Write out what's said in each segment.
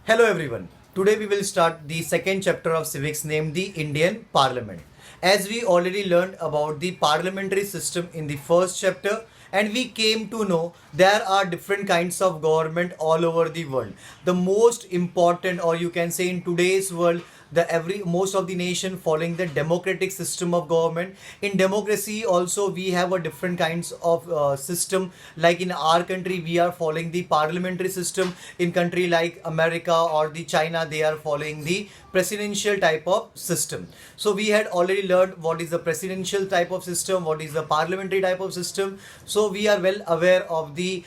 Hello everyone. Today we will start the second chapter of civics named the Indian Parliament. As we already learned about the parliamentary system in the first chapter, and we came to know there are different kinds of government all over the world. The most important, or you can say in today's world, the every most of the nation following the democratic system of government. In democracy also we have a different kinds of system. Like in our country we are following the parliamentary system. In country like America or the China, they are following the presidential type of system. So we had already learned what is the presidential type of system, what is the parliamentary type of system. So we are well aware of the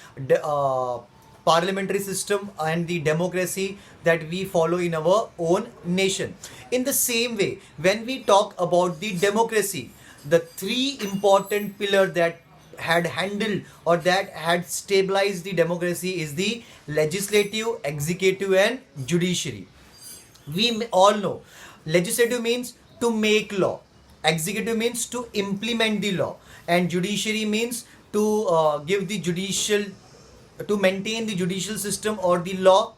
parliamentary system and the democracy that we follow in our own nation. In the same way, when we talk about the democracy, the three important pillars that had handled or that had stabilized the democracy is the legislative, executive, and judiciary. We all know legislative means to make law, executive means to implement the law, and judiciary means to give the judicial, to maintain the judicial system or the law.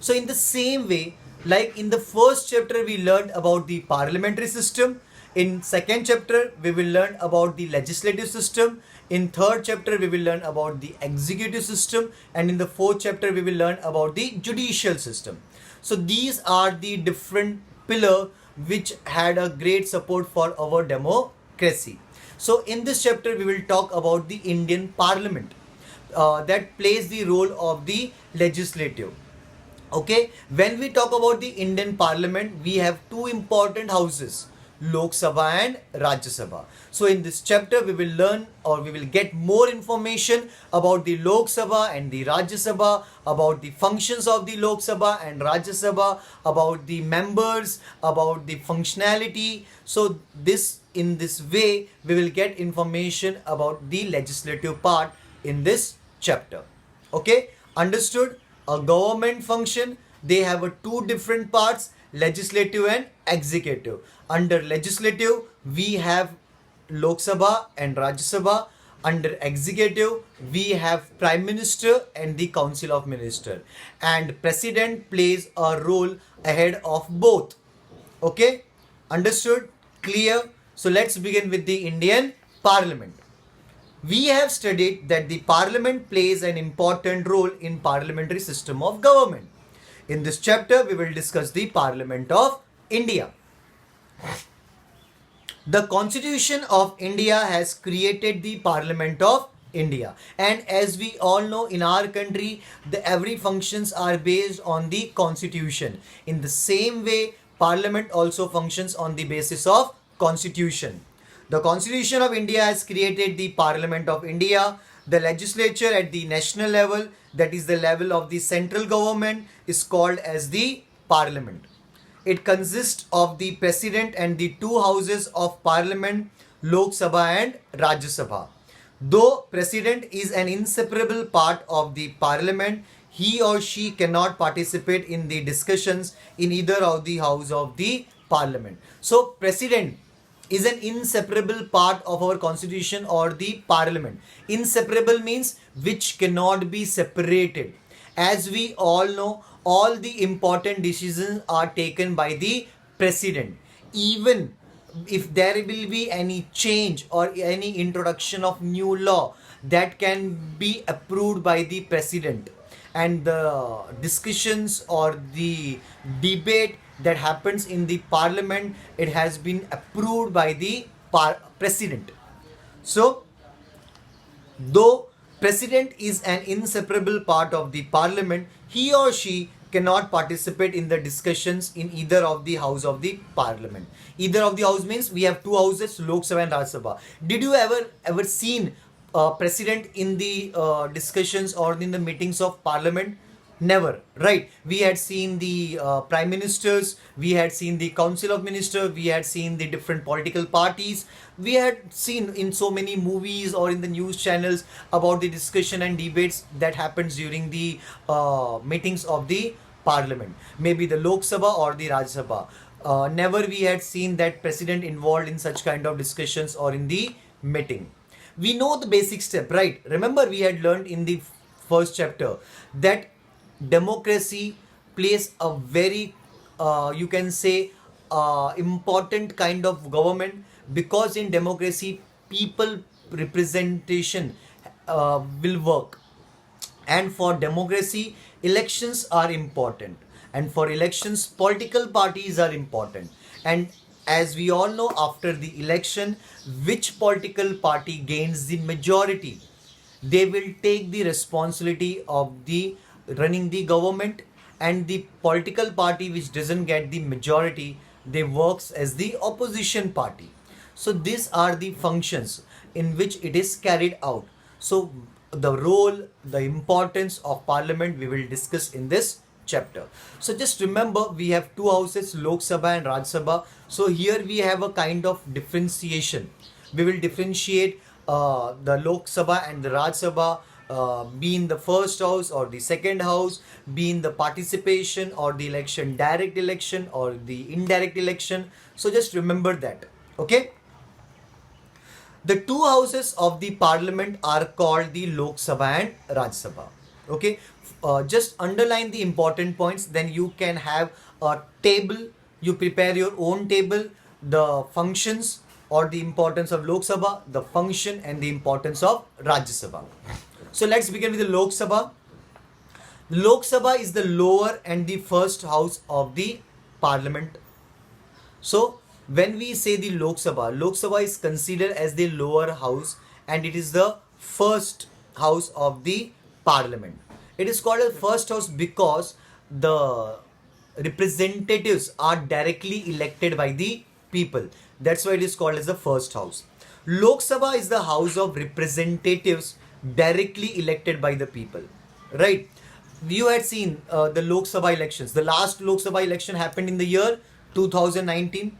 So in the same way, like in the first chapter we learned about the parliamentary system, in second chapter we will learn about the legislative system, in third chapter we will learn about the executive system, and in the fourth chapter we will learn about the judicial system. So these are the different pillar which had a great support for our democracy. So in this chapter we will talk about the Indian Parliament that plays the role of the legislative. Okay, when we talk about the Indian Parliament, we have two important houses, Lok Sabha and Rajya Sabha. So in this chapter, we will learn or we will get more information about the Lok Sabha and the Rajya Sabha, about the functions of the Lok Sabha and Rajya Sabha, about the members, about the functionality. So this, in this way, we will get information about the legislative part in this chapter. Okay, understood? A government function, they have a two different parts, legislative and executive. Under legislative we have Lok Sabha and Rajya Sabha. Under executive we have Prime Minister and the Council of Minister, and President plays a role ahead of both. Okay, understood? Clear? So let's begin with the Indian Parliament. We have studied that the parliament plays an important role in parliamentary system of government. In this chapter, we will discuss the Parliament of India. The Constitution of India has created the Parliament of India, and as we all know, in our country every functions are based on the Constitution. In the same way, Parliament also functions on the basis of Constitution. The Constitution of India has created the Parliament of India. The legislature at the national level, that is the level of the central government, is called as the Parliament. It consists of the President and the two houses of Parliament, Lok Sabha and Rajya Sabha. Though President is an inseparable part of the Parliament, he or she cannot participate in the discussions in either of the house of the Parliament. So President is an inseparable part of our constitution or the parliament. Inseparable means which cannot be separated. As we all know, all the important decisions are taken by the president. Even if there will be any change or any introduction of new law, that can be approved by the president, and the discussions or the debate that happens in the parliament, it has been approved by the president. So though president is an inseparable part of the parliament, he or she cannot participate in the discussions in either of the house of the parliament. Either of the house means we have two houses, Lok Sabha and Rajya Sabha. Did you ever seen president in the discussions or in the meetings of parliament? Never, right? We had seen the prime ministers, we had seen the council of ministers, we had seen the different political parties, we had seen in so many movies or in the news channels about the discussion and debates that happens during the meetings of the parliament, maybe the Lok Sabha or the Rajya Sabha. Never we had seen that president involved in such kind of discussions or in the meeting. We know the basic step, right? Remember we had learned in the first chapter that democracy plays a very, you can say, important kind of government, because in democracy people representation will work, and for democracy elections are important, and for elections political parties are important. And as we all know, after the election, which political party gains the majority, they will take the responsibility of the running the government, and the political party which doesn't get the majority, they works as the opposition party. So these are the functions in which it is carried out. So the role, the importance of parliament we will discuss in this chapter. So just remember, we have two houses, Lok Sabha and Raj Sabha. So here we have a kind of differentiation. We will differentiate the Lok Sabha and the Raj Sabha, be in the first house or the second house, be in the participation or the election, direct election or the indirect election. So just remember that. Okay. The two houses of the parliament are called the Lok Sabha and Raj Sabha. Okay, just underline the important points, then you can have a table, you prepare your own table, the functions or the importance of Lok Sabha, the function and the importance of Rajya Sabha. So let's begin with the Lok Sabha. Lok Sabha is the lower and the first house of the parliament. So when we say the Lok Sabha is considered as the lower house, and it is the first house of the parliament. It is called as first house because the representatives are directly elected by the people. That's why it is called as the first house. Lok Sabha is the house of representatives directly elected by the people. Right? You had seen the Lok Sabha elections. The last Lok Sabha election happened in the year 2019.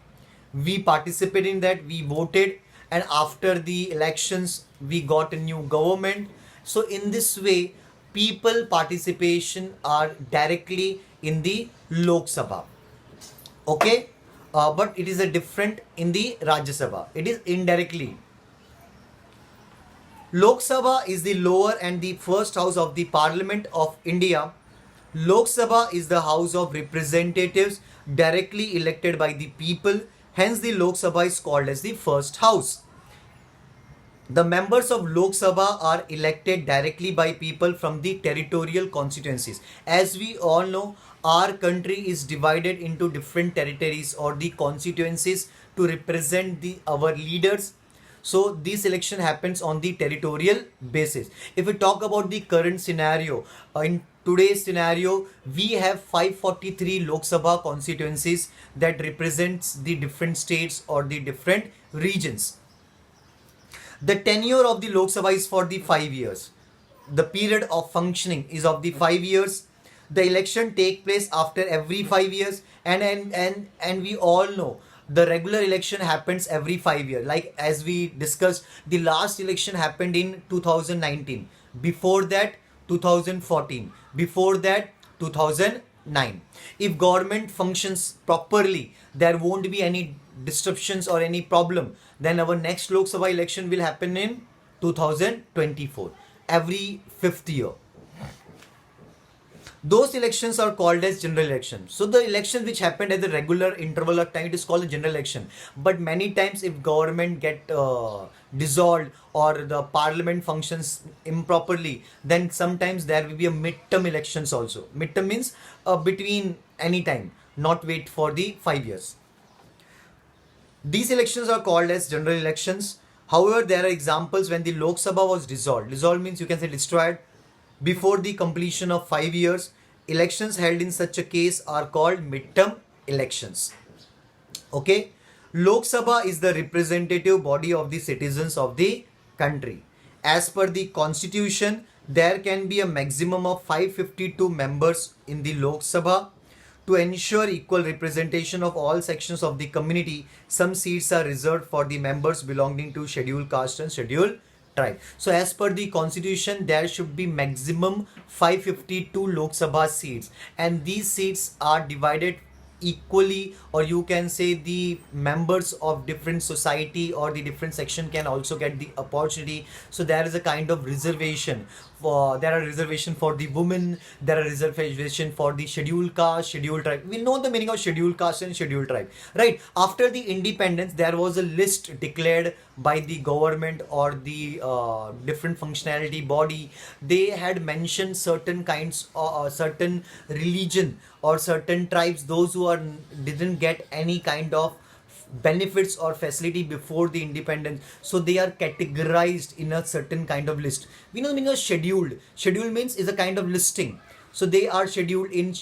We participated in that, we voted, and after the elections we got a new government. So in this way people participation are directly in the Lok Sabha. Okay, but it is a different in the Rajya Sabha, it is indirectly. Lok Sabha is the lower and the first house of the Parliament of India. Lok Sabha is the house of representatives directly elected by the people. Hence, the Lok Sabha is called as the first house. The members of Lok Sabha are elected directly by people from the territorial constituencies. As we all know, our country is divided into different territories or the constituencies to represent our leaders. So this election happens on the territorial basis. If we talk about the current scenario, in today's scenario, we have 543 Lok Sabha constituencies that represents the different states or the different regions. The tenure of the Lok Sabha is for the 5 years. The period of functioning is of the 5 years. The election take place after every 5 years, and we all know the regular election happens every 5 years. Like as we discussed, the last election happened in 2019. Before that 2014. Before that 2009. If government functions properly, there won't be any disruptions or any problem. Then our next Lok Sabha election will happen in 2024, every 5th year. Those elections are called as general election. So the election which happened at the regular interval of time, it is called a general election. But many times if government get dissolved or the parliament functions improperly, then sometimes there will be a midterm elections also. Midterm means between any time, not wait for the 5 years. These elections are called as general elections. However, there are examples when the Lok Sabha was dissolved. Dissolved means you can say destroyed before the completion of 5 years. Elections held in such a case are called midterm elections. Okay. Lok Sabha is the representative body of the citizens of the country. As per the constitution, there can be a maximum of 552 members in the Lok Sabha. To ensure equal representation of all sections of the community, some seats are reserved for the members belonging to scheduled caste and scheduled tribe. So as per the constitution, there should be maximum 552 Lok Sabha seats, and these seats are divided equally, or you can say the members of different society or the different section can also get the opportunity. So there is a kind of reservation there are reservation for the women, there are reservation for the scheduled caste, scheduled tribe. We know the meaning of scheduled caste and scheduled tribe, right? After the independence, there was a list declared by the government or the different functionality body. They had mentioned certain kinds, certain religion or certain tribes, those who are didn't get any kind of benefits or facility before the independence, so they are categorized in a certain kind of list. We know the meaning of scheduled. Scheduled means is a kind of listing, so they are scheduled in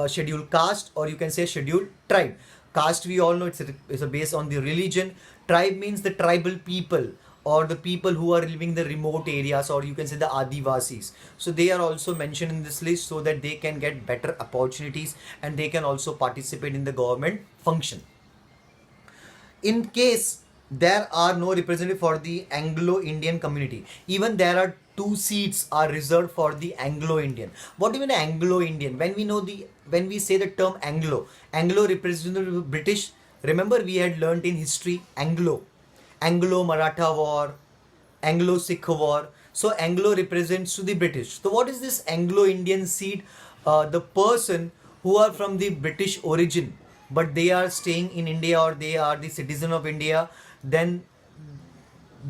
scheduled caste, or you can say scheduled tribe. Caste, we all know it's based on the religion. Tribe means the tribal people or the people who are living in the remote areas, or you can say the Adivasis. So they are also mentioned in this list so that they can get better opportunities and they can also participate in the government function. In case there are no representative for the Anglo-Indian community, even there are two seats are reserved for the Anglo-Indian. What do you mean Anglo-Indian? When we say the term Anglo represents the British. Remember, we had learnt in history Anglo-Maratha War, Anglo-Sikh War. So Anglo represents to the British. So what is this Anglo-Indian seat? The person who are from the British origin, but they are staying in India or they are the citizen of India, then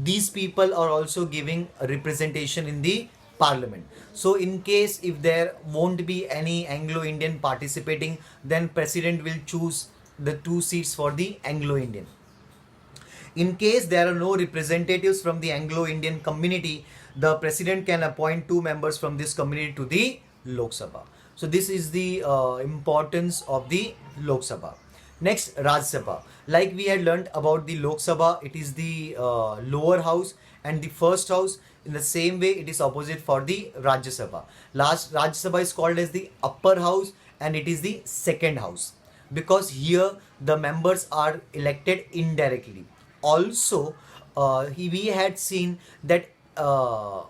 these people are also giving a representation in the parliament. So in case if there won't be any Anglo-Indian participating, then president will choose the two seats for the Anglo-Indian. In case there are no representatives from the Anglo-Indian community, the president can appoint two members from this community to the Lok Sabha. So this is the importance of the Lok Sabha. Next, Rajya Sabha. Like we had learnt about the Lok Sabha, it is the lower house and the first house. In the same way, it is opposite for the Rajya Sabha. Rajya Sabha is called as the upper house and it is the second house, because here the members are elected indirectly. Also, we had seen that Lok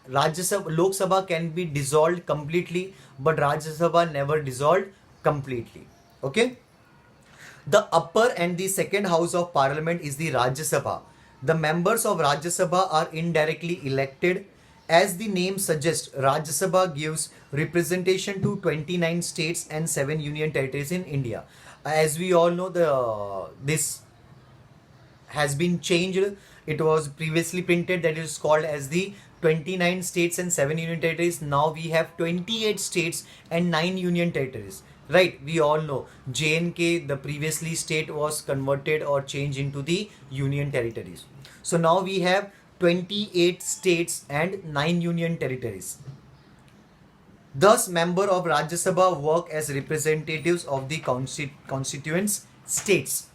Sabha can be dissolved completely, but Rajya Sabha never dissolved completely. Okay. The upper and the second house of parliament is the Rajya Sabha. The members of Rajya Sabha are indirectly elected. As the name suggests, Rajya Sabha gives representation to 29 states and 7 union territories in India. As we all know, this has been changed. It was previously printed that is called as the 29 states and 7 union territories. Now we have 28 states and 9 union territories. Right, we all know J&K, the previously state, was converted or changed into the union territories. So now we have 28 states and 9 union territories. Thus, members of Rajya Sabha work as representatives of the constituent states.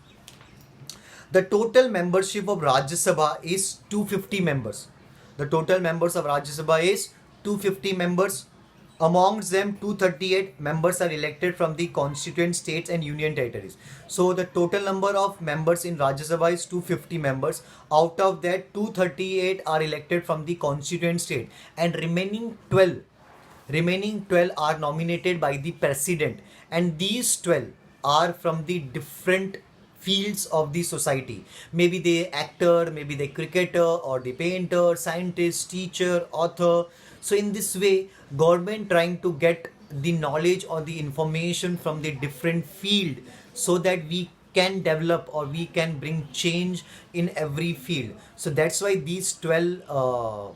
The total membership of Rajya Sabha is 250 members. The total members of Rajya Sabha is 250 members. Amongst them, 238 members are elected from the constituent states and union territories. So the total number of members in Rajya Sabha is 250 members. Out of that, 238 are elected from the constituent state, and remaining 12 are nominated by the president, and these 12 are from the different fields of the society. Maybe the actor, maybe the cricketer, or the painter, scientist, teacher, author. So in this way, government trying to get the knowledge or the information from the different field, so that we can develop or we can bring change in every field. So that's why these 12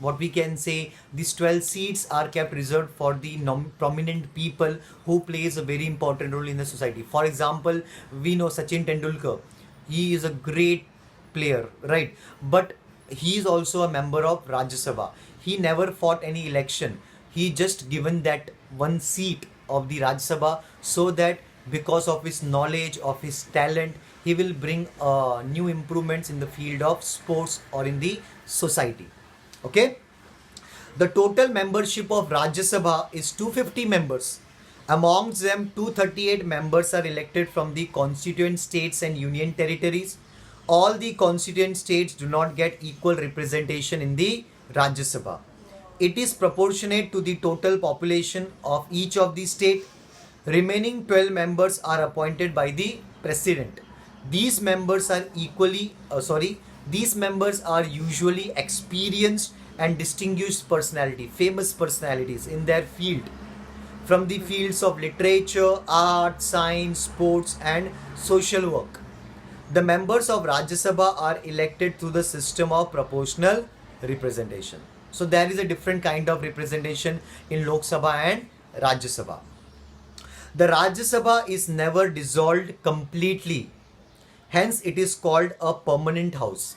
what we can say, these 12 seats are kept reserved for the prominent people who plays a very important role in the society. For example, we know Sachin Tendulkar. He is a great player, right? But he is also a member of Rajya Sabha. He never fought any election. He just given that one seat of the Rajya Sabha, so that because of his knowledge, of his talent, he will bring new improvements in the field of sports or in the society. Okay. The total membership of Rajya Sabha is 250 members. Amongst them, 238 members are elected from the constituent states and union territories. All the constituent states do not get equal representation in the Rajya Sabha. It is proportionate to the total population of each of the state. Remaining 12 members are appointed by the president. These members are usually experienced and distinguished personality, famous personalities in their field, from the fields of literature, art, science, sports, and social work. The members of Rajya Sabha are elected through the system of proportional representation. So there is a different kind of representation in Lok Sabha and Rajya Sabha. The Rajya Sabha is never dissolved completely. Hence, it is called a permanent house.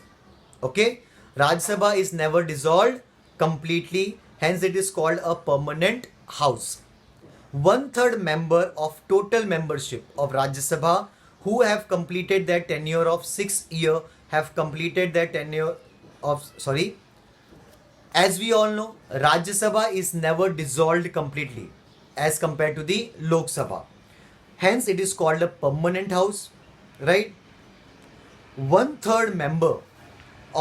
Okay? Rajya Sabha is never dissolved completely. Hence, it is called a permanent house. 1/3 member of total membership of Rajya Sabha who have completed their tenure of 6 years have completed their tenure of, as we all know, Rajya Sabha is never dissolved completely as compared to the Lok Sabha. Hence, it is called a permanent house, right? 1/3 member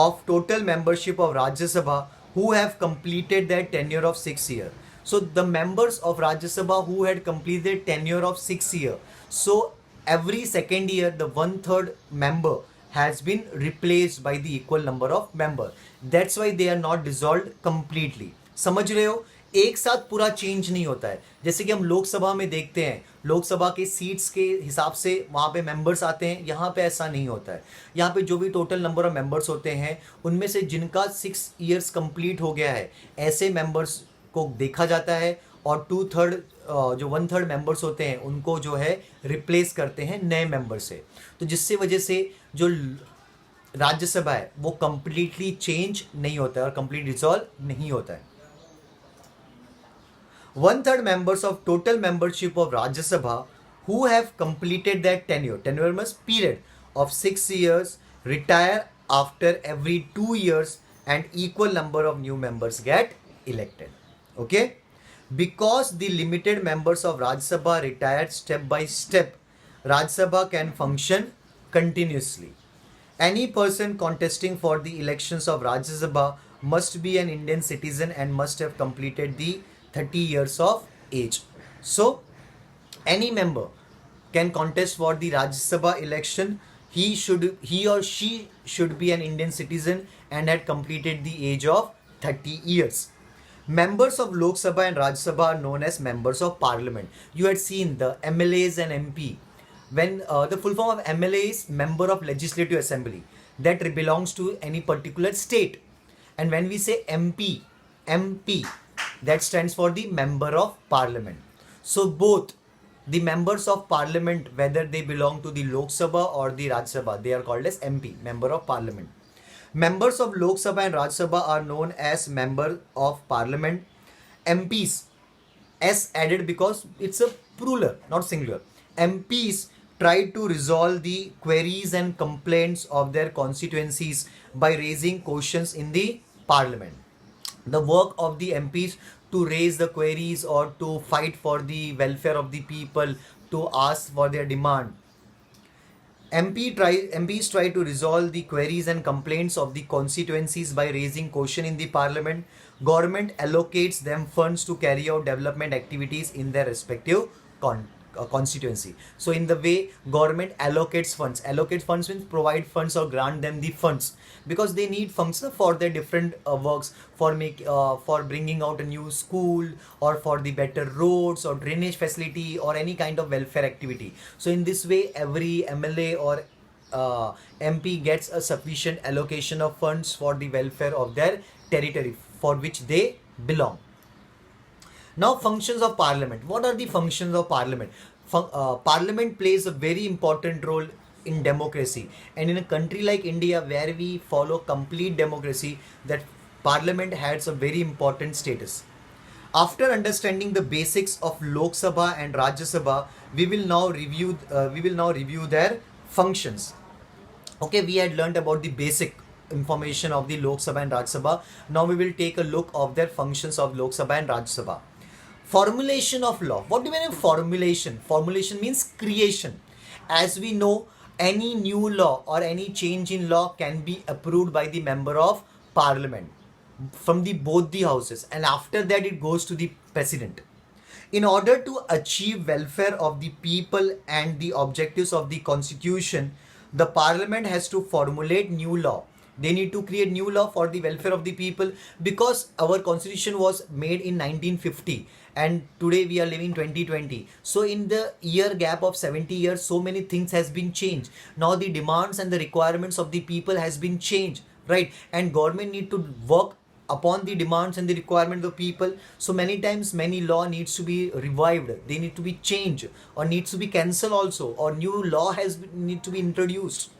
of total membership of Rajya Sabha who have completed their tenure of 6 years. So the members of Rajya Sabha who had completed tenure of 6 years. So every second year, the 1/3 member has been replaced by the equal number of member. That's why they are not dissolved completely. समझ रहे हो? एक साथ पूरा change नहीं होता है. जैसे कि हम लोकसभा में देखते हैं, लोकसभा के सीट्स के हिसाब से वहाँ पे मेंबर्स आते हैं. यहाँ पे ऐसा नहीं होता है. यहाँ पे जो भी टोटल नंबर ऑफ मेंबर्स होते हैं, उनमें से जिनका 6 इयर्स कंप्लीट हो गया है, ऐसे मेंबर्स को देखा जाता है और 2/3 जो 1/3 मेंबर्स होते हैं उनको जो है रिप्लेस करते हैं नए मेंबर से. तो जिससे वजह से जो राज्यसभा है वो कंप्लीटली चेंज नहीं होता है और कंप्लीट डिसॉल्व नहीं होता है. 1/3 members of total membership of Rajya Sabha who have completed their tenure means period of 6 years, retire after every 2 years and equal number of new members get elected. Okay? Because the limited members of Rajya Sabha retired step by step, Rajya Sabha can function continuously. Any person contesting for the elections of Rajya Sabha must be an Indian citizen and must have completed the 30 years of age. So, any member can contest for the Rajya Sabha election. He or she should be an Indian citizen and had completed the age of 30 years. Members of Lok Sabha and Rajya Sabha are known as members of parliament. You had seen the MLAs and MP. When the full form of MLA is member of legislative assembly that belongs to any particular state. And when we say MP, that stands for the member of parliament. So both the members of parliament, whether they belong to the Lok Sabha or the Rajya Sabha, they are called as MP, member of parliament. Members of Lok Sabha and Rajya Sabha are known as member of parliament. MPs, S added because it's a plural, not singular. MPs try to resolve the queries and complaints of their constituencies by raising questions in the parliament. The work of the MPs to raise the queries or to fight for the welfare of the people, to ask for their demand. MPs try to resolve the queries and complaints of the constituencies by raising question in the parliament. Government allocates them funds to carry out development activities in their respective constituency. So in the way government allocates funds means provide funds or grant them the funds because they need funds for their different works, for bringing out a new school or for the better roads or drainage facility or any kind of welfare activity. So in this way every MLA or MP gets a sufficient allocation of funds for the welfare of their territory for which they belong. Now, functions of parliament. What are the functions of parliament? Parliament plays a very important role in democracy, and in a country like India where we follow complete democracy, that parliament has a very important status. After understanding the basics of Lok Sabha and Rajya Sabha, we will now review their functions. Okay, we had learned about the basic information of the Lok Sabha and Rajya Sabha. Now we will take a look of their functions of Lok Sabha and Rajya Sabha. Formulation of law. What do you mean by formulation? Formulation means creation. As we know, any new law or any change in law can be approved by the member of parliament from both the houses, and after that it goes to the president. In order to achieve welfare of the people and the objectives of the constitution, the parliament has to formulate new law They need to create new law for the welfare of the people, because our constitution was made in 1950 and today we are living 2020. So in the year gap of 70 years, so many things has been changed. Now the demands and the requirements of the people has been changed, right? And government need to work upon the demands and the requirement of people. So many times many law needs to be revived, they need to be changed, or needs to be cancelled also, or new law need to be introduced.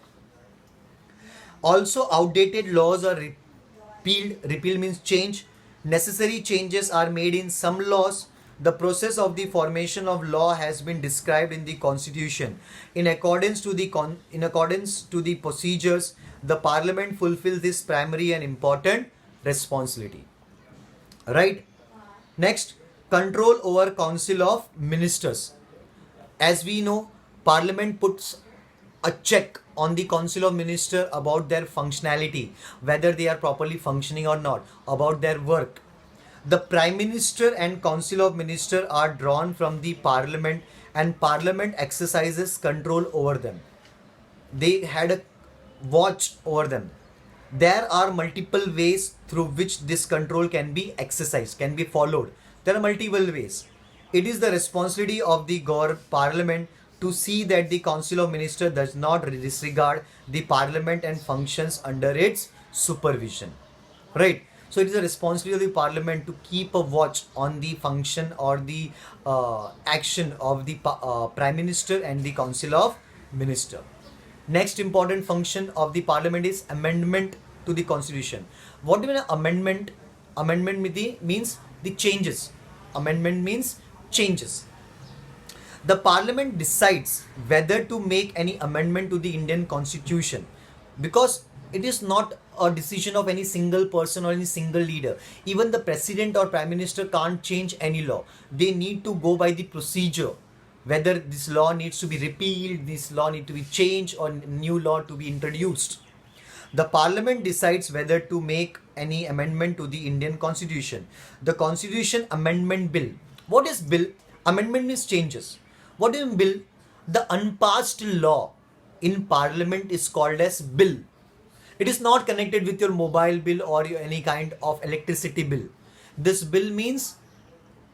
Also, outdated laws are repealed. Repeal means change. Necessary changes are made in some laws. The process of the formation of law has been described in the constitution. In accordance to the procedures, the parliament fulfills this primary and important responsibility. Right? Next, control over council of ministers. As we know, parliament puts a check on the council of minister about their functionality, whether they are properly functioning or not, about their work. The prime minister and council of minister are drawn from the parliament, and parliament exercises control over them. They had a watch over them. There are multiple ways through which this control can be exercised, can be followed. There are multiple ways. It is the responsibility of the parliament to see that the council of ministers does not disregard the parliament and functions under its supervision. Right? So it is the responsibility of the parliament to keep a watch on the function or the action of the prime minister and the council of minister. Next important function of the parliament is amendment to the constitution. What do you mean amendment? Amendment means the changes. Amendment means changes. The parliament decides whether to make any amendment to the Indian constitution, because it is not a decision of any single person or any single leader. Even the president or prime minister can't change any law. They need to go by the procedure, whether this law needs to be repealed, this law need to be changed, or new law to be introduced. The parliament decides whether to make any amendment to the Indian constitution. The constitution amendment bill. What is bill? Amendment means changes. What is bill? The unpassed law in parliament is called as bill. It is not connected with your mobile bill or any kind of electricity bill. This bill means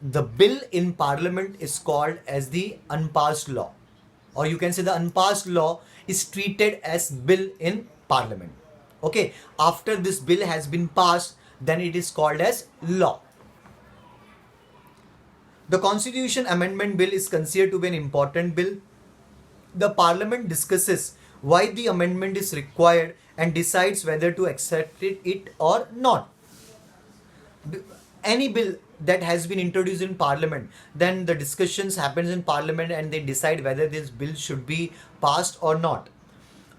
the bill in parliament is called as the unpassed law, or you can say the unpassed law is treated as bill in parliament. Okay, after this bill has been passed, then it is called as law. The constitution amendment bill is considered to be an important bill. The parliament discusses why the amendment is required and decides whether to accept it or not. Any bill that has been introduced in parliament, then the discussions happens in parliament and they decide whether this bill should be passed or not.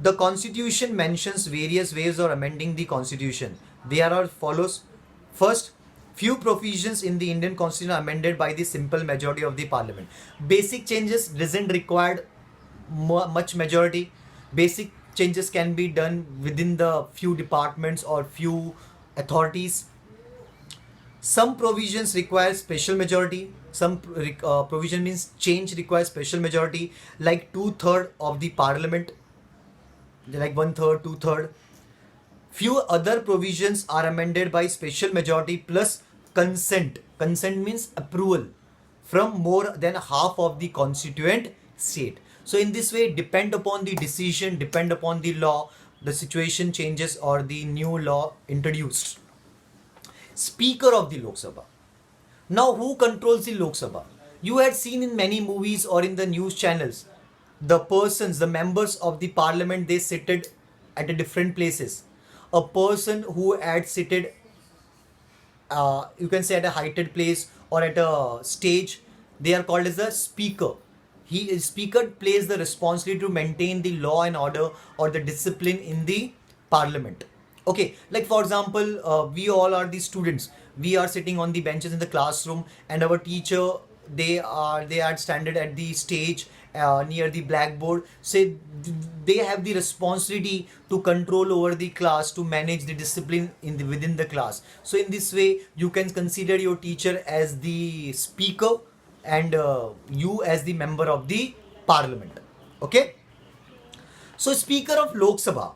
The constitution mentions various ways of amending the constitution. They are as follows. First, few provisions in the Indian constitution are amended by the simple majority of the parliament. Basic changes doesn't require much majority. Basic changes can be done within the few departments or few authorities. Some provisions require special majority. Some provision means change requires special majority, like 2/3 of the parliament, like 1/3, 2/3. Few other provisions are amended by special majority plus consent. Consent means approval from more than half of the constituent state. So in this way, depend upon the decision, depend upon the law, the situation changes or the new law introduced. Speaker of the Lok Sabha. Now who controls the Lok Sabha? You had seen in many movies or in the news channels, the members of the parliament, they seated at a different places. A person who had seated, you can say at a heighted place or at a stage, they are called as the speaker. Speaker plays the responsibility to maintain the law and order or the discipline in the parliament. Okay, like for example, we all are the students. We are sitting on the benches in the classroom, and our teacher, they are standing at the stage near the blackboard. Say they have the responsibility to control over the class, to manage the discipline within the class. So in this way, you can consider your teacher as the speaker and you as the member of the parliament. Okay. So Speaker of Lok Sabha.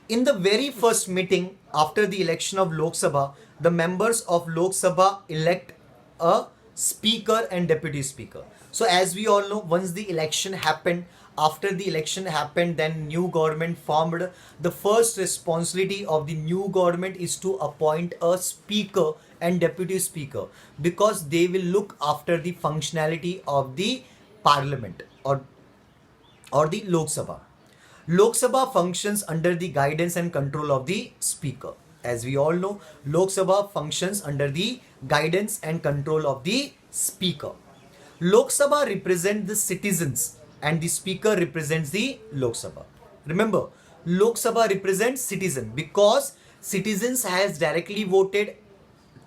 In the very first meeting after the election of Lok Sabha, the members of Lok Sabha elect a speaker and deputy speaker. So as we all know, once the election happened, after the election happened, then new government formed. The first responsibility of the new government is to appoint a speaker and deputy speaker, because they will look after the functionality of the parliament or the Lok Sabha. Lok Sabha functions under the guidance and control of the speaker. As we all know, Lok Sabha functions under the guidance and control of the speaker. Lok Sabha represents the citizens and the speaker represents the Lok Sabha. Remember, Lok Sabha represents citizen because citizens has directly voted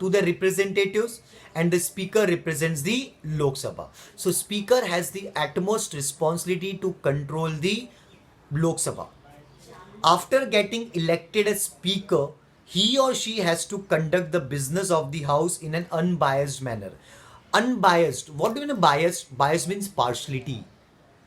to the representatives and the speaker represents the Lok Sabha. So speaker has the utmost responsibility to control the Lok Sabha. After getting elected as speaker, he or she has to conduct the business of the house in an unbiased manner. Unbiased. What do you mean biased? Biased means partiality.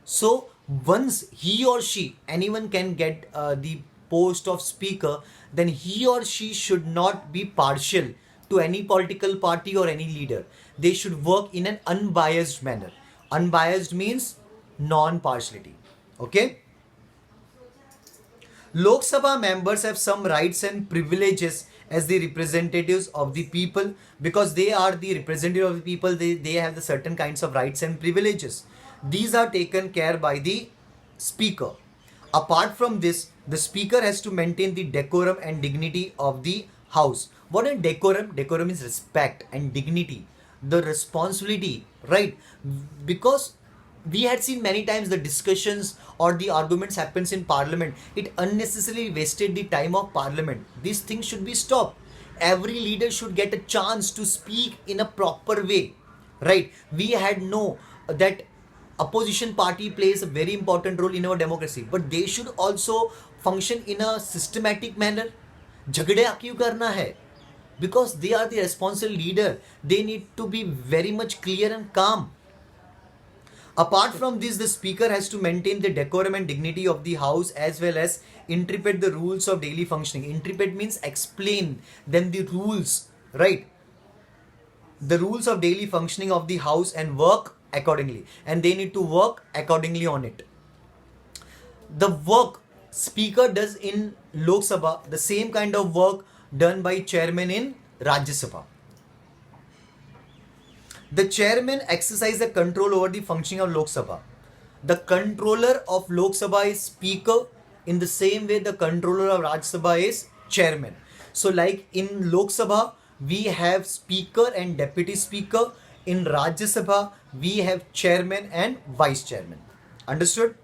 So once he or she, anyone can get the post of speaker, then he or she should not be partial to any political party or any leader. They should work in an unbiased manner. Unbiased means non-partiality. Okay? Lok Sabha members have some rights and privileges as the representatives of the people, because they are the representative of the people. They have the certain kinds of rights and privileges. These are taken care by the speaker. Apart from this, the speaker has to maintain the decorum and dignity of the house. What is decorum? Decorum is respect and dignity. The responsibility, right? Because we had seen many times the discussions or the arguments happens in parliament. It unnecessarily wasted the time of parliament. These things should be stopped. Every leader should get a chance to speak in a proper way, right? We had know that opposition party plays a very important role in our democracy, but they should also function in a systematic manner. झगड़े क्यों करना है? Because they are the responsible leader. They need to be very much clear and calm. Apart from this, the speaker has to maintain the decorum and dignity of the house as well as interpret the rules of daily functioning. Interpret means explain them the rules, right? The rules of daily functioning of the house and work accordingly. And they need to work accordingly on it. The work speaker does in Lok Sabha, the same kind of work done by chairman in Rajya Sabha. The chairman exercises the control over the functioning of Lok Sabha. The controller of Lok Sabha is speaker. In the same way, the controller of Rajya Sabha is chairman. So like in Lok Sabha, we have speaker and deputy speaker. In Rajya Sabha, we have chairman and vice chairman. Understood?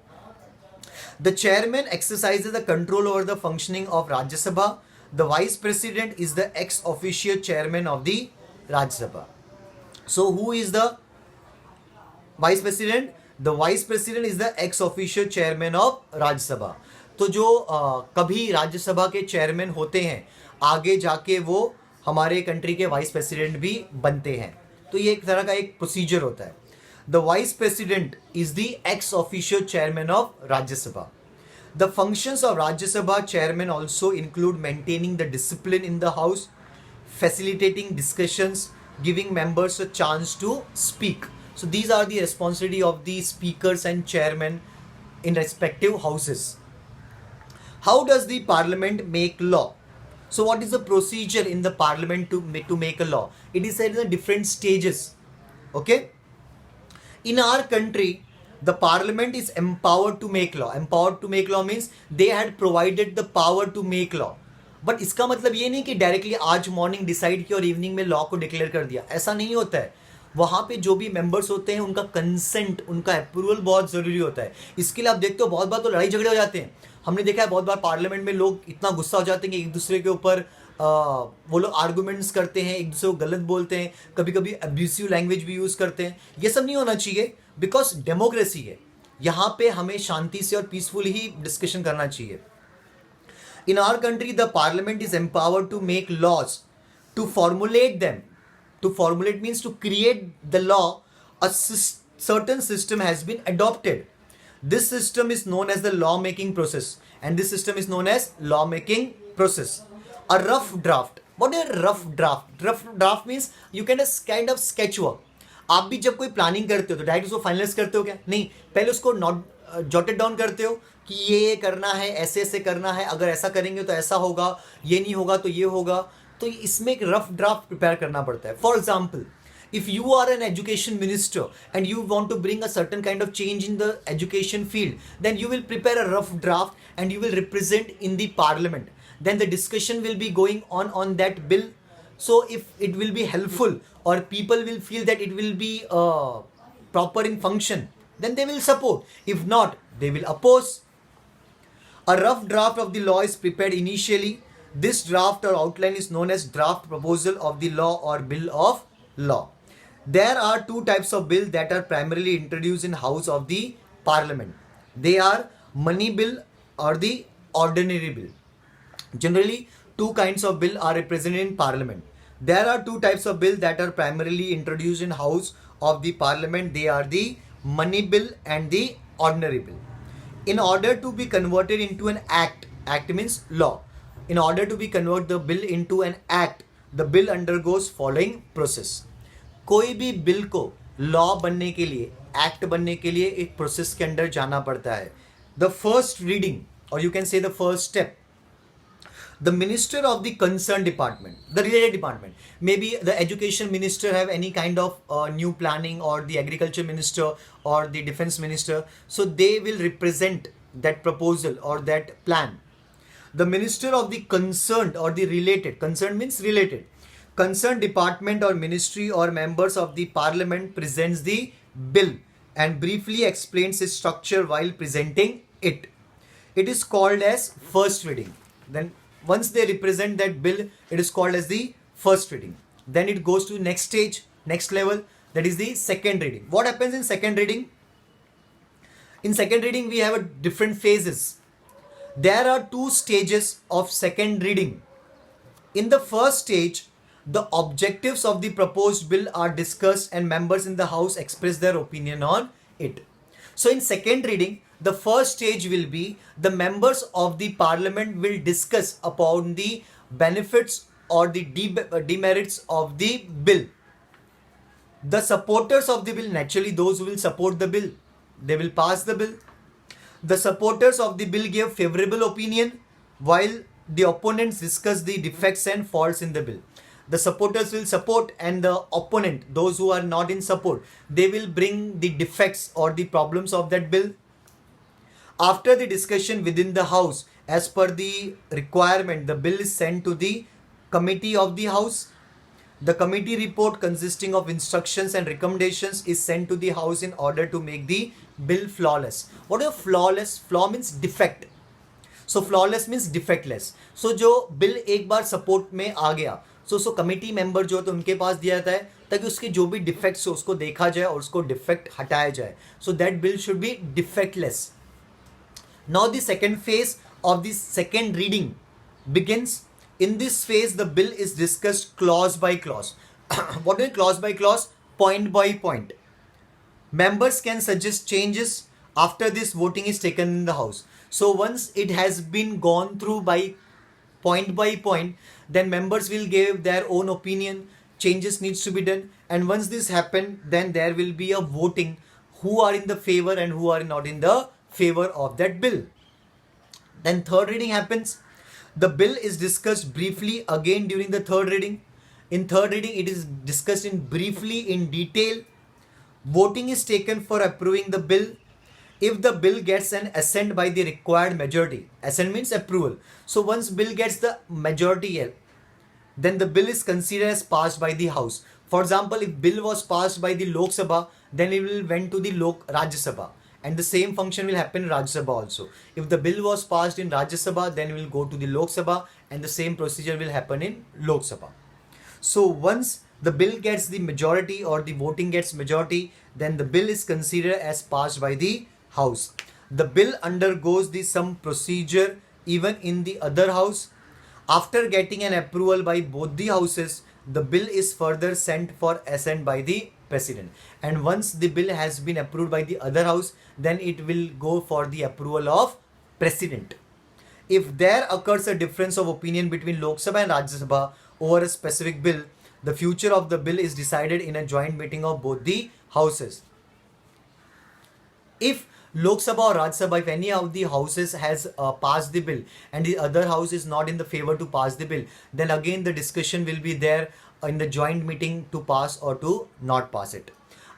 The chairman exercises the control over the functioning of Rajya Sabha. The vice president is the ex officio chairman of the Rajya Sabha. So who is the vice president? The vice president is the ex officio chairman of Rajya Sabha. तो जो कभी राज्यसभा के chairman होते हैं, आगे जाके वो हमारे कंट्री के वाइस प्रेसिडेंट भी बनते हैं. तो ये एक तरह का एक प्रोसीजर होता है. The vice president is the ex officio chairman of Rajya Sabha. The functions of Rajya Sabha chairman also include maintaining the discipline in the house, facilitating discussions, giving members a chance to speak. So these are the responsibility of the speakers and chairmen in respective houses. How does the parliament make law? So what is the procedure in the parliament to make a law? It is said in the different stages. Okay? In our country, the parliament is empowered to make law. Empowered to make law means they had provided the power to make law. But इसका मतलब ये नहीं कि directly आज morning decide किया और evening में law को डिक्लेयर कर दिया. ऐसा नहीं होता है. वहाँ पे जो भी मेंबर्स होते हैं उनका कंसेंट, उनका अप्रूवल बहुत ज़रूरी होता है. इसके लिए आप देखते हो बहुत बार तो लड़ाई झगड़े हो जाते हैं. हमने देखा है बहुत बार पार्लियामेंट में लोग इतना गुस्सा हो जाते हैं कि एक दूसरे के ऊपर वो लोग आर्गूमेंट्स करते हैं, एक दूसरे को गलत बोलते हैं, कभी कभी अब्यूसिव लैंग्वेज भी यूज़ करते हैं. ये सब नहीं होना चाहिए, बिकॉज डेमोक्रेसी है. यहाँ पे हमें शांति से और पीसफुल ही डिस्कशन करना चाहिए. In our country, the parliament is empowered to make laws, to formulate them. To formulate means to create the law. A certain system has been adopted. This system is known as the law making process, and this system is known as law making process. A rough draft. What is a rough draft? Rough draft means you can just kind of sketch work. आप भी जब कोई planning करते हो तो direct उसको finalise करते हो क्या? नहीं, पहले उसको नोट जॉटेड डाउन करते हो कि ये करना है, ऐसे ऐसे करना है, अगर ऐसा करेंगे तो ऐसा होगा, ये नहीं होगा तो ये होगा. तो इसमें एक रफ ड्राफ्ट प्रिपेयर करना पड़ता है. For example, if you are an education minister and you want to bring a certain kind of change in the education field, then you will prepare a rough draft and you will represent in the parliament. Then the discussion will be going on that bill. So if it will be helpful or people will feel that it will be proper in function, then they will support. If not, they will oppose. A rough draft of the law is prepared initially. This draft or outline is known as draft proposal of the law or bill of law. There are two types of bill that are primarily introduced in House of the Parliament. They are money bill or the ordinary bill. Generally, two kinds of bill are represented in Parliament. There are two types of bill that are primarily introduced in House of the Parliament. They are the money bill and the ordinary bill. In order to be converted into an act means law. In order to be convert the bill into an act, the bill undergoes following process. कोई भी bill को law बनने के लिए, act बनने के लिए एक प्रोसेस के अंदर जाना पड़ता है. द फर्स्ट रीडिंग और you can say the first step, the minister of the concerned department, the related department, maybe the education minister have any kind of new planning, or the agriculture minister or the defense minister, so they will represent that proposal or that plan. The minister of the concerned or the related, concerned means related, concerned department or ministry or members of the parliament presents the bill and briefly explains its structure while presenting it. It is called as first reading. Then once they represent that bill, it is called as the first reading. Then it goes to next stage, next level, that is the second reading. What happens in second reading? In second reading, we have a different phases. There are two stages of second reading. In the first stage, the objectives of the proposed bill are discussed and members in the house express their opinion on it. So in second reading, the first stage will be the members of the parliament will discuss upon the benefits or the demerits of the bill. The supporters of the bill, naturally those who will support the bill, they will pass the bill. The supporters of the bill give favorable opinion while the opponents discuss the defects and faults in the bill. The supporters will support and the opponent, those who are not in support, they will bring the defects or the problems of that bill. After the discussion within the house, as per the requirement, the bill is sent to the committee of the house. The committee report consisting of instructions and recommendations is sent to the house in order to make the bill flawless. What is flawless? Flaw means defect. So flawless means defectless. So जो bill एक बार support में आ गया, so committee member जो तो उनके पास दिया जाता है ताकि उसके जो भी डिफेक्ट्स हो उसको देखा जाए और उसको डिफेक्ट हटाया जाए. So that bill should be defectless. Now the second phase of the second reading begins. In this phase, the bill is discussed clause by clause. What is clause by clause? Point by point. Members can suggest changes after this voting is taken in the house. So once it has been gone through by point, then members will give their own opinion, changes needs to be done, and once this happen, then there will be a voting who are in the favor and who are not in the favor of that bill. Then third reading happens. The bill is discussed briefly again during the third reading. In third reading, it is discussed in briefly in detail. Voting is taken for approving the bill. If the bill gets an assent by the required majority, assent means approval. So once bill gets the majority, then the bill is considered as passed by the house. For example, if bill was passed by the Lok Sabha, then it will went to the Rajya Sabha. And the same function will happen in Rajya Sabha also. If the bill was passed in Rajya Sabha, then it will go to the Lok Sabha, and the same procedure will happen in Lok Sabha. So once the bill gets the majority or the voting gets majority, then the bill is considered as passed by the house. The bill undergoes the some procedure even in the other house. After getting an approval by both the houses, the bill is further sent for assent by the president. And once the bill has been approved by the other house, then it will go for the approval of president. If there occurs a difference of opinion between Lok Sabha and Rajya Sabha over a specific bill, the future of the bill is decided in a joint meeting of both the houses. If Lok Sabha or Rajya Sabha, if any of the houses has passed the bill and the other house is not in the favor to pass the bill, then again the discussion will be there in the joint meeting to pass or to not pass it.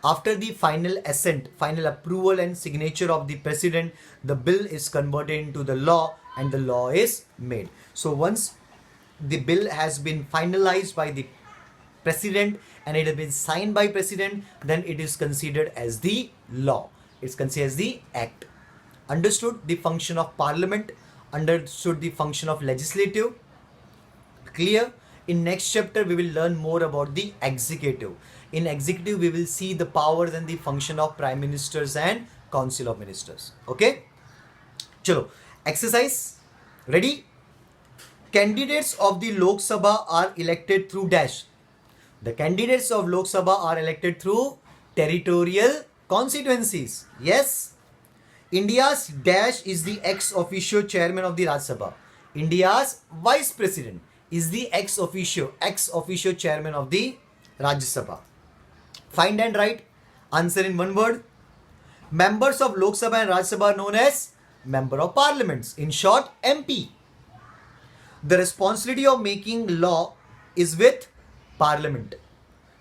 After the final assent, final approval and signature of the president, the bill is converted into the law and the law is made. So once the bill has been finalized by the president and it has been signed by president, then it is considered as the law. It's considered as the act. Understood the function of parliament, understood the function of legislative. Clear? In next chapter we will learn more about the executive. In executive we will see the powers and the function of prime ministers and council of ministers. Okay? Chalo. Exercise. Ready? Candidates of the Lok Sabha are elected through dash. The candidates of Lok Sabha are elected through territorial constituencies. Yes. India's dash is the ex officio chairman of the Rajya Sabha. India's vice president is the ex officio chairman of the Rajya Sabha. Find and write. Answer in one word. Members of Lok Sabha and Rajya Sabha are known as Member of Parliaments. In short, MP. The responsibility of making law is with Parliament.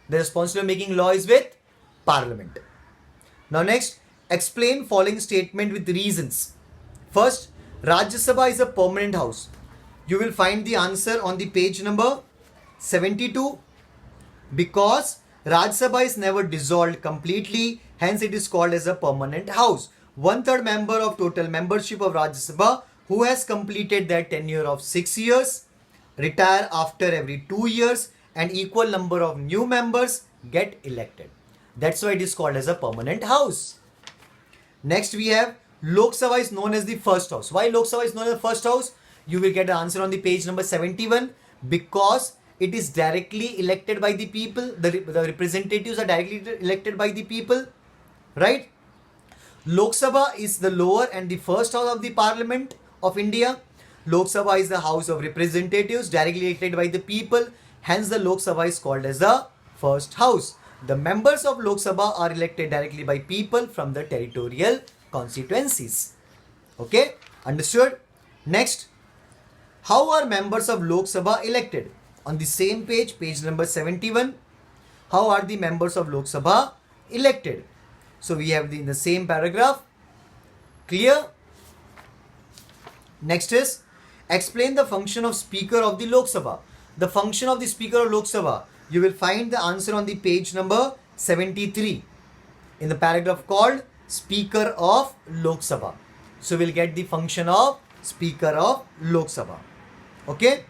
The responsibility of making law is with Parliament. Now next, explain following statement with reasons. First, Rajya Sabha is a permanent house. You will find the answer on the page number 72. Because Rajya Sabha is never dissolved completely, hence it is called as a permanent house. 1/3 member of total membership of Rajya Sabha who has completed their tenure of 6 years, retire after every 2 years, and equal number of new members get elected. That's why it is called as a permanent house. Next we have Lok Sabha is known as the first house. Why Lok Sabha is known as the first house? You will get the answer on the page number 71. Because it is directly elected by the people. The representatives are directly elected by the people. Right? Lok Sabha is the lower and the first house of the Parliament of India. Lok Sabha is the House of Representatives directly elected by the people. Hence the Lok Sabha is called as the first house. The members of Lok Sabha are elected directly by people from the territorial constituencies. Okay? Understood? Next, how are members of Lok Sabha elected? On the same page, page number 71, how are the members of Lok Sabha elected? So we have in the same paragraph. Clear? Next is, explain the function of Speaker of the Lok Sabha. The function of the Speaker of Lok Sabha, you will find the answer on the page number 73 in the paragraph called Speaker of Lok Sabha. So we'll get the function of Speaker of Lok Sabha. Okay?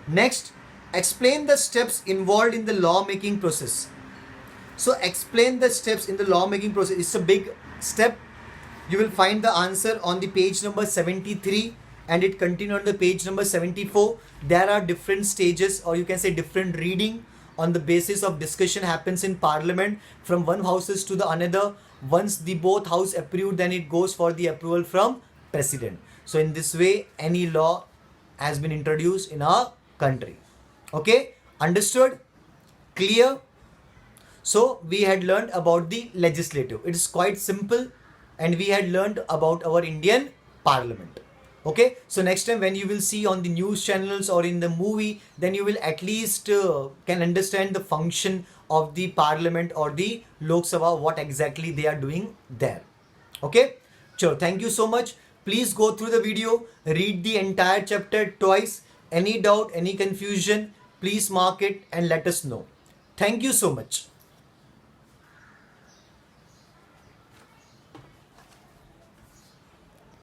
Next, explain the steps involved in the law-making process. So explain the steps in the law-making process. It's a big step. You will find the answer on the page number 73 and it continues on the page number 74. There are different stages, or you can say different reading on the basis of discussion happens in Parliament from one houses to the another. Once the both house approved, then it goes for the approval from President. So in this way, any law has been introduced in our country. Okay? Understood? Clear? So we had learned about the legislative. It is quite simple, and we had learned about our Indian Parliament. Okay, so next time when you will see on the news channels or in the movie, then you will at least can understand the function of the Parliament or the Lok Sabha, what exactly they are doing there. Okay, so thank you so much. Please go through the video, read the entire chapter twice. Any doubt, any confusion, please mark it and let us know. Thank you so much.